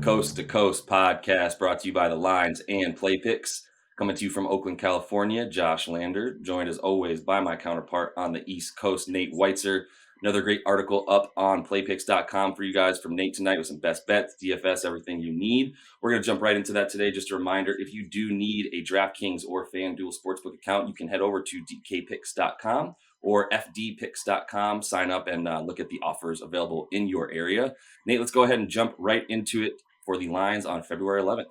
Coast to Coast podcast brought to you by the Lines and Play Picks. Coming to you from Oakland, California, Josh Lander, joined as always by my counterpart on the East Coast, Nate Weitzer. Another great article up on playpicks.com for you guys from Nate tonight with some best bets, DFS, everything you need. We're going to jump right into that today. Just a reminder, if you do need a DraftKings or FanDuel Sportsbook account, you can head over to dkpicks.com or fdpicks.com, sign up and look at the offers available in your area. Nate, let's go ahead and jump right into it for the lines on February 11th.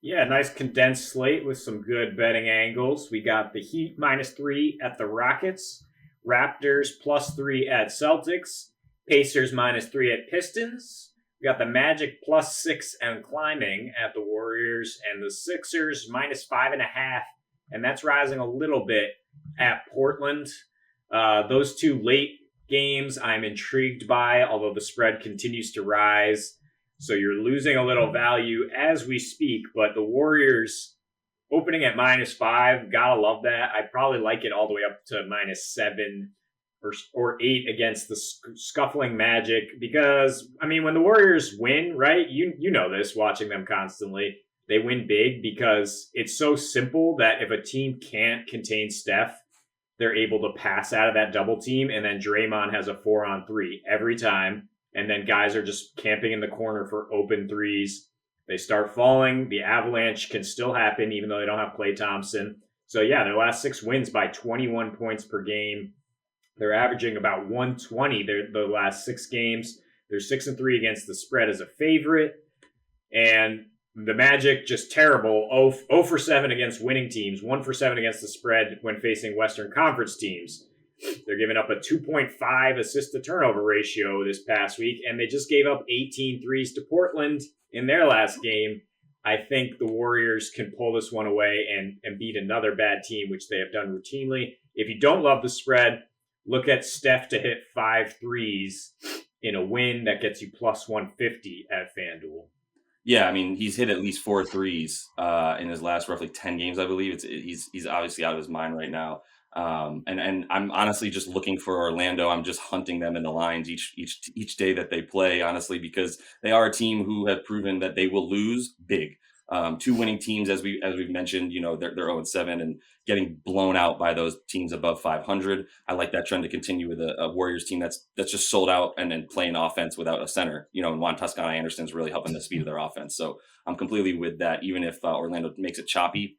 Yeah, nice condensed slate with some good betting angles. We got the Heat -3 at the Rockets, Raptors +3 at Celtics, Pacers -3 at Pistons. We got the Magic +6 and climbing at the Warriors, and the Sixers -5.5, and that's rising a little bit at Portland. Those two late games I'm intrigued by, although the spread continues to rise. So you're losing a little value as we speak, but the Warriors opening at -5, gotta love that. I probably like it all the way up to -7 or 8 against the scuffling Magic, because, I mean, when the Warriors win, right, you know this, watching them constantly, they win big because it's so simple that if a team can't contain Steph, they're able to pass out of that double team, and then Draymond has a 4-on-3 every time. And then guys are just camping in the corner for open threes. They start falling. The avalanche can still happen, even though they don't have Klay Thompson. So, yeah, their last 6 wins by 21 points per game. They're averaging about 120 the last 6 games. They're 6-3 against the spread as a favorite. And the Magic, just terrible. 0 for 7 against winning teams. 1 for 7 against the spread when facing Western Conference teams. They're giving up a 2.5 assist-to-turnover ratio this past week, and they just gave up 18 threes to Portland in their last game. I think the Warriors can pull this one away and beat another bad team, which they have done routinely. If you don't love the spread, look at Steph to hit 5 threes in a win. That gets you +150 at FanDuel. Yeah, I mean, he's hit at least 4 threes in his last roughly 10 games, I believe. He's obviously out of his mind right now. And I'm honestly just looking for Orlando. I'm just hunting them in the lines each day that they play, honestly, because they are a team who have proven that they will lose big. 2 winning teams, as we've mentioned, you know, they're 0-7 and getting blown out by those teams above 500. I like that trend to continue with a Warriors team that's just sold out and then playing offense without a center. You know, and Juan Toscano-Anderson's really helping the speed of their offense. So I'm completely with that. Even if Orlando makes it choppy,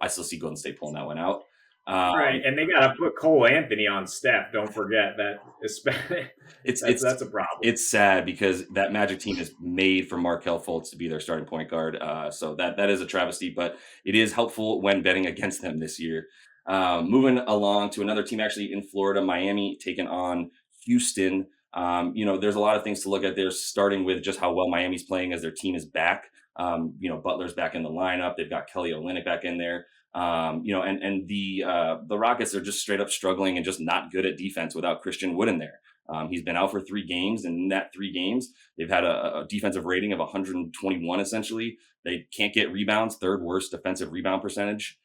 I still see Golden State pulling that one out. Right, and they got to put Cole Anthony on Steph. Don't forget that. That's a problem. It's sad because that Magic team is made for Markelle Fultz to be their starting point guard. So that is a travesty, but it is helpful when betting against them this year. Moving along to another team actually in Florida, Miami taking on Houston. You know, there's a lot of things to look at there, starting with just how well Miami's playing as their team is back. You know, Butler's back in the lineup. They've got Kelly Olynyk back in there. You know, and the Rockets are just straight up struggling and just not good at defense without Christian Wood in there. He's been out for 3 games, and in that 3 games, they've had a defensive rating of 121, essentially. They can't get rebounds, 3rd worst defensive rebound percentage.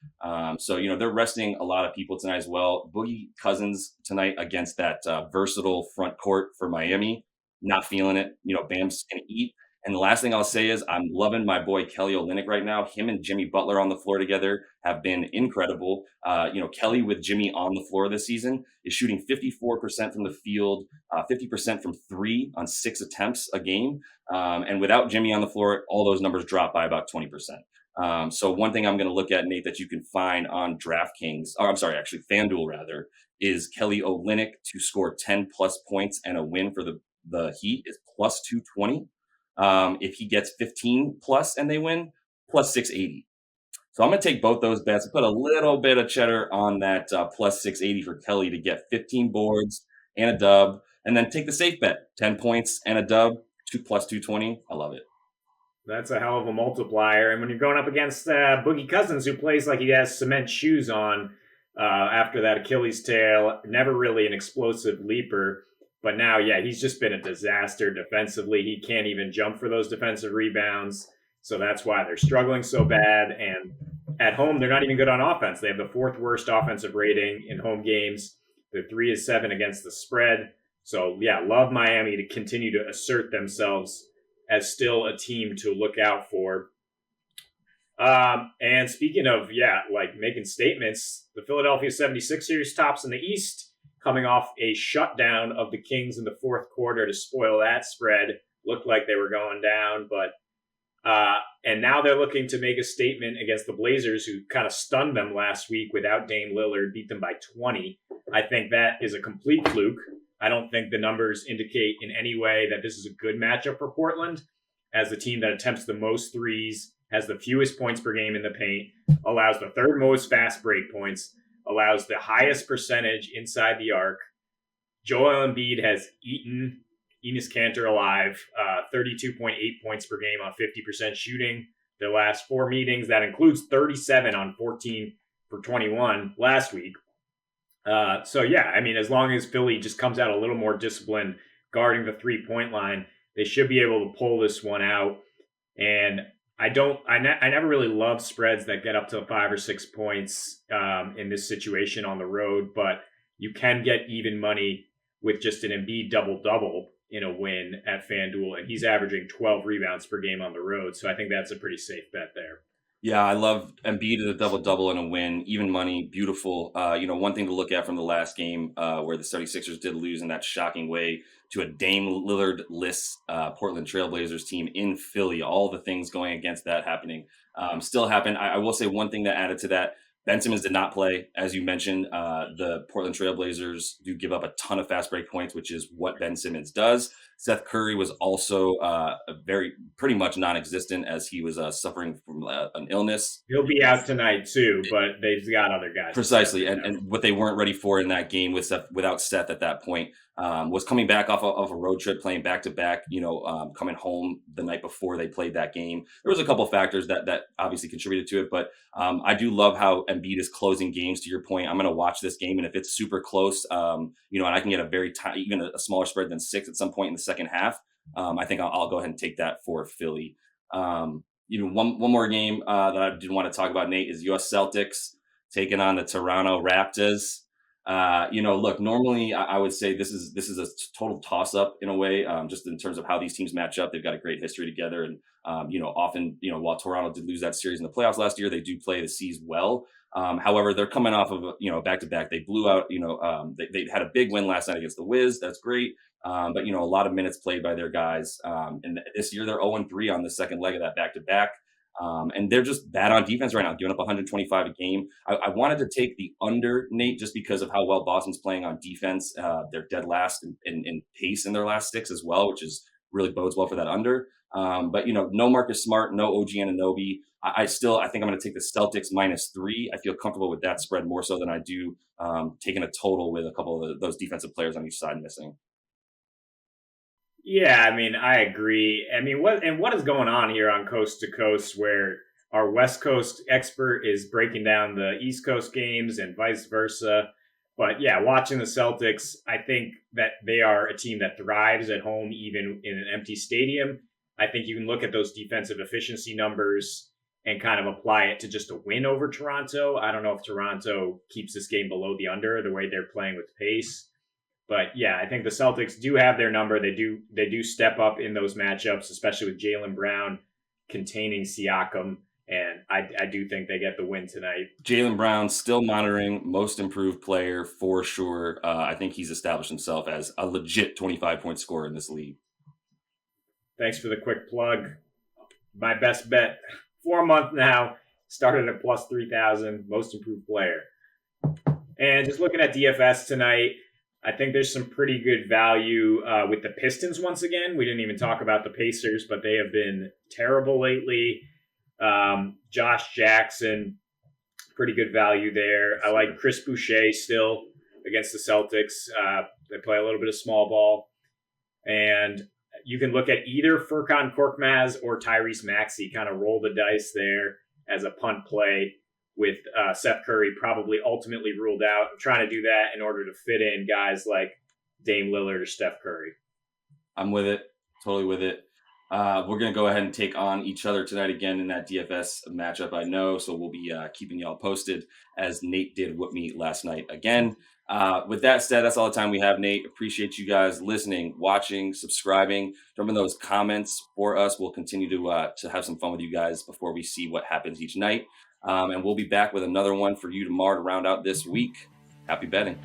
So, you know, they're resting a lot of people tonight as well. Boogie Cousins tonight against that versatile front court for Miami. Not feeling it. You know, Bam's going to eat. And the last thing I'll say is I'm loving my boy Kelly Olynyk right now. Him and Jimmy Butler on the floor together have been incredible. You know, Kelly with Jimmy on the floor this season is shooting 54% from the field, 50% from 3 on 6 attempts a game. And without Jimmy on the floor, all those numbers drop by about 20%. So one thing I'm going to look at, Nate, that you can find on DraftKings, or I'm sorry, actually FanDuel rather, is Kelly Olynyk to score 10 plus points and a win for the Heat is +220. If he gets 15 plus and they win, +680. So I'm going to take both those bets and put a little bit of cheddar on that +680 for Kelly to get 15 boards and a dub, and then take the safe bet, 10 points and a dub, +220. I love it. That's a hell of a multiplier. And when you're going up against Boogie Cousins, who plays like he has cement shoes on after that Achilles tear, never really an explosive leaper. But now, yeah, he's just been a disaster defensively. He can't even jump for those defensive rebounds. So that's why they're struggling so bad. And at home, they're not even good on offense. They have the 4th worst offensive rating in home games. They're 3-7 against the spread. So, yeah, love Miami to continue to assert themselves as still a team to look out for. And speaking of, like making statements, the Philadelphia 76ers tops in the East, coming off a shutdown of the Kings in the fourth quarter to spoil that spread. Looked like they were going down, and now they're looking to make a statement against the Blazers, who kind of stunned them last week without Dame Lillard, beat them by 20. I think that is a complete fluke. I don't think the numbers indicate in any way that this is a good matchup for Portland, as the team that attempts the most threes, has the fewest points per game in the paint, allows the third most fast break points, allows the highest percentage inside the arc. Joel Embiid has eaten Enes Kanter alive, 32.8 points per game on 50% shooting. Their last 4 meetings, that includes 37 on 14 for 21 last week. As long as Philly just comes out a little more disciplined guarding the 3-point line, they should be able to pull this one out. And I never really love spreads that get up to 5 or 6 points in this situation on the road, but you can get even money with just an Embiid double-double in a win at FanDuel, and he's averaging 12 rebounds per game on the road. So I think that's a pretty safe bet there. Yeah, I love Embiid at a double-double and a win, even money, beautiful. One thing to look at from the last game where the 76ers did lose in that shocking way to a Dame Lillard-less Portland Trailblazers team in Philly. All the things going against that happening still happen. I will say one thing that added to that, Ben Simmons did not play. As you mentioned, the Portland Trailblazers do give up a ton of fast break points, which is what Ben Simmons does. Seth Curry was also pretty much non-existent as he was suffering from an illness. He'll be out tonight too, but they've got other guys. Precisely, and what they weren't ready for in that game without Seth at that point was coming back off of a road trip, playing back-to-back, coming home the night before they played that game. There was a couple factors that obviously contributed to it, but I do love how Embiid is closing games. To your point, I'm going to watch this game, and if it's super close, and I can get a very even a smaller spread than 6 at some point in the second half, I think I'll go ahead and take that for Philly. One more game that I did want to talk about, Nate, is U.S. Celtics taking on the Toronto Raptors. Look, normally I would say this is a total toss up in a way, just in terms of how these teams match up. They've got a great history together. And, often, while Toronto did lose that series in the playoffs last year, they do play the C's well. However, they're coming off of, back to back. They blew out, they had a big win last night against the Wiz. That's great. But, a lot of minutes played by their guys. And this year they're 0-3 on the second leg of that back to back. And they're just bad on defense right now, giving up 125 a game. I wanted to take the under, Nate, just because of how well Boston's playing on defense. They're dead last in pace in their last 6 as well, which is really bodes well for that under. But no Marcus Smart, no OG Anunoby. I think I'm going to take the Celtics -3. I feel comfortable with that spread more so than I do taking a total with a couple of those defensive players on each side missing. Yeah, I agree. What is going on here on Coast to Coast, where our West Coast expert is breaking down the East Coast games and vice versa? But yeah, watching the Celtics, I think that they are a team that thrives at home, even in an empty stadium. I think you can look at those defensive efficiency numbers and kind of apply it to just a win over Toronto. I don't know if Toronto keeps this game below the under, the way they're playing with pace. But yeah, I think the Celtics do have their number. They do step up in those matchups, especially with Jaylen Brown containing Siakam. And I do think they get the win tonight. Jaylen Brown still monitoring most improved player for sure. I think he's established himself as a legit 25-point scorer in this league. Thanks for the quick plug. My best bet for a month now, started at plus 3,000, most improved player. And just looking at DFS tonight, I think there's some pretty good value with the Pistons once again. We didn't even talk about the Pacers, but they have been terrible lately. Josh Jackson, pretty good value there. I like Chris Boucher still against the Celtics. They play a little bit of small ball. And you can look at either Furkan Korkmaz or Tyrese Maxey, kind of roll the dice there as a punt play, with Seth Curry probably ultimately ruled out. I'm trying to do that in order to fit in guys like Dame Lillard or Steph Curry. I'm with it. Totally with it. We're going to go ahead and take on each other tonight again in that DFS matchup, I know. So we'll be keeping y'all posted, as Nate did with me last night again. With that said, that's all the time we have, Nate. Appreciate you guys listening, watching, subscribing. Drop in those comments for us. We'll continue to have some fun with you guys before we see what happens each night. And we'll be back with another one for you tomorrow to round out this week. Happy betting.